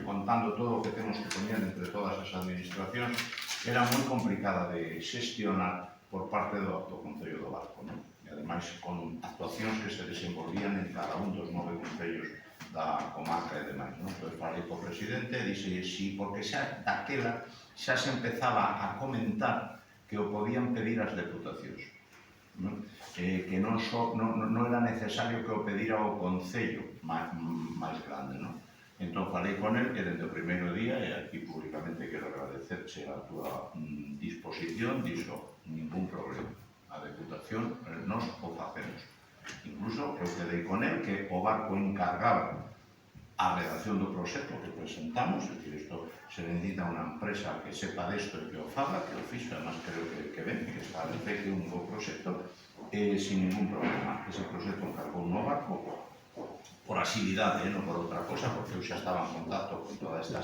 contando todo o que temos que poñer entre todas as administracións, era moi complicada de xestionar por parte do Concello do Barco, non? E ademais con actuacións que se desenvolvían en cada un dos 9 concellos da comarca e demais, non? Pois falei co presidente e dixe si, porque xa daquela xa se empezaba a comentar que o podían pedir as deputacións, non? Que non era necesario que o pedira o Concello máis grande, non? Entón falei con el que dende o primeiro día, e aquí públicamente quero agradecerche a túa disposición, dixo, ningún problema. A Deputación nos o facemos. Incluso eu quedei con el que o Barco encargaba a redacción do proxecto que presentamos, é dicir, isto se necesita unha empresa que sepa desto e que o faga, que o fixo, además creo que ben, que está en efecto un bo proxecto, sin ningún problema. Ese proxecto encargou no Barco por asilidade, non por outra cosa, porque eu xa estaba en contacto con toda esta